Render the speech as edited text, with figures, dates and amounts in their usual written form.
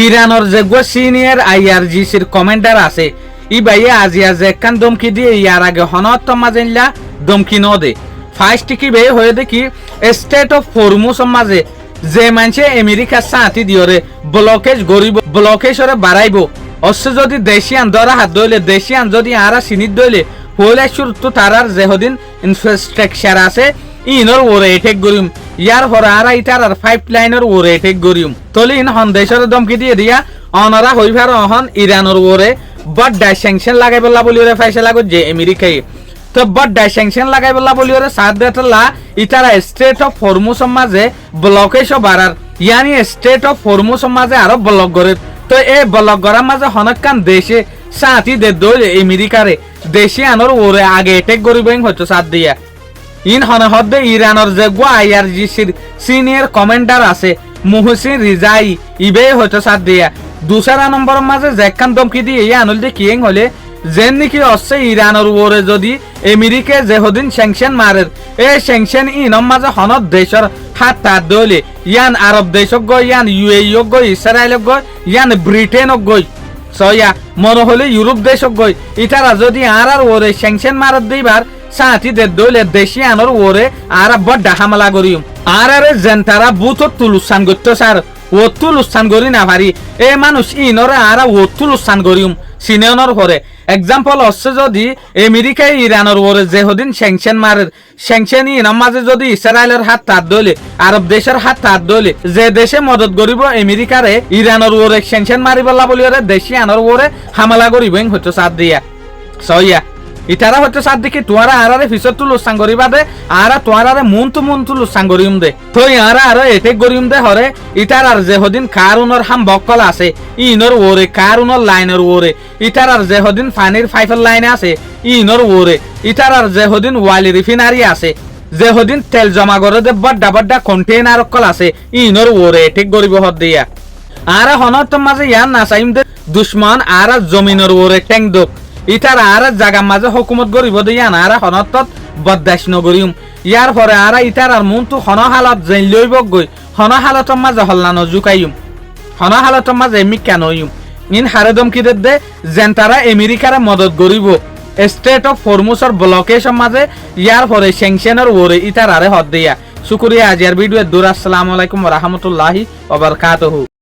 ইরানের যে senior IRGCর commander আছে ই বাইয়ে আজিয়া যে একখান দমকি দিয়ে ইয়ার আগে হনত মাজেনলা দমকি নদে ফার্স্ট কি বে হয়ে দেখি স্টেট অফ হরমুজ মাঝে যে মানুষে আমেরিকা সাথী দিয়রে ব্লকেজ গরিব ব্লকেজরে বাড়াইব অবশ্য যদি দেশিয়ান ধরা হাত দইলে দেশিয়ান যদি আরা সিনিত দইলে হইলে শুরু তারার যেহদিন ইনফ্রাস্ট্রাকচার আছে ইনর ওরে এটেক গরিম ইয়ার হরা আরা ইটার আর পাইপলাইনের ওরে এটেক গরিম তলি ইন হন দেশের দমকি দিয়ে দিয়া অনরা হইভার অহন ইরানের ওরে বড় স্যাংশন লাগাই বলা বলি ওরে ফয়সালা করছে আমেরিকায় তো বড় স্যাংশন লাগাই বলা বলি ওরে সাথ দেতলা ইটারা স্টেট অফ হরমুজ মাঝে ব্লকেজ বাড়ার ইয়ানি স্টেট অফ হরমুজ মাঝে আরো ব্লক করে তো এই ব্লক করার মাঝে হনকান দেশে সাথী দে দইলে আমেরিকারে দেশে আনোর ওরে আগে এটেক গরিবেন হয়তো সাথ দিয়া ইন হনে হদ্দে ইরানের যে IRGCর সিনিয়র কমান্ডার আছে মুহসিন রিজাই ইবে হয়তো সাথ দিয়া দুসরা নম্বর মাঝে যেখান দমকি দিয়ে ইয়ে আনুল দিয়ে কিং হলে যেন নাকি অচ্ছে ইরানের ওরে যদি আমেরিকা যেহদিন স্যাংশন মারের এই স্যাংশন ইনম মাঝে হনত দেশের হাত তাত দলে ইয়ান আরব দেশক গই ইয়ান UAE গই ইসরায়েল গই ইয়ান ব্রিটেন গই সয়া মনে হলে ইউরোপ দেশক গই ইটারা যদি আর ওরে স্যাংশন মারত দিবার সাথী দে দলে দেশি আনোর ওরে আর বড় হামলা করিম আর জেন্টারা বুথ তুলুসান করতো স্যার ওতুল উস্থান করি না পারি এ মানুষ ইনরে আর ওতুল উস্থান করিম সিনিয়র পরে এক্সাম্পল হচ্ছে যদি আমেরিকায় ইরানের ওরে যেহদিন স্যাংশন মারের স্যাংশন ইনার মাঝে যদি ইসরায়েলের হাত তাত দলে আরব দেশের হাত তাত দলে যে দেশে মদত করিব আমেরিকারে ইরানের ওরে স্যাংশন মারিবলা বলি ওরে দেশি আনোর ওরে হামলা করিব হয়তো সাথ দিয়া সইয়া ইতারা হয়তো সাথ দেখি তোয়ারা আরে ফিসর তুলু সাঙ্গরিবা দে আর তোয়ারা মন তুলু সাঙ্গরিম দে তো ইয়ারা আর এটেক গরিম দে হরে ইতার আর যে হদিন কারুনর হাম বকল আছে ইনর ওরে কারুনর লাইনের ওরে ইতার আর যে হদিন পানির পাইপের লাইন আছে ইনর ওরে ইতার আর যে হদিন ওয়ালি রিফিনারি আছে যে হদিন তেল জমা করে দে বড্ডা বড্ডা কন্টেনার কল আছে ইনর ওরে এটেক গরিব হদ দিয়া আর হনত মাঝে ইয়ার না চাইম দে দুশ্মন আর জমিনের ওরে ট্যাং দোক ইটার আর জাগা মাঝে হুকুমত গরিব দিয়া না আর হনত বদাস নগরিম ইয়ার পরে আর ইটার আর মনটো হন হালত জেন লইব গই হন হালতর মাঝে হল্লানো জুকাইম হন হালতর মাঝে এমি কেন ইন হারে দমকি দে যেন তারা আমেরিকারে মদত করিব স্টেট অফ হরমুজর ব্লকেশন মাঝে ইয়ার পরে স্যাংশনের ওরে ইটার আরে হদ দিয়া শুকরিয়া আজিয়ার ভিডিও দূর আসসালামু আলাইকুম ওয়া রাহমাতুল্লাহি ওয়া বারাকাতুহু।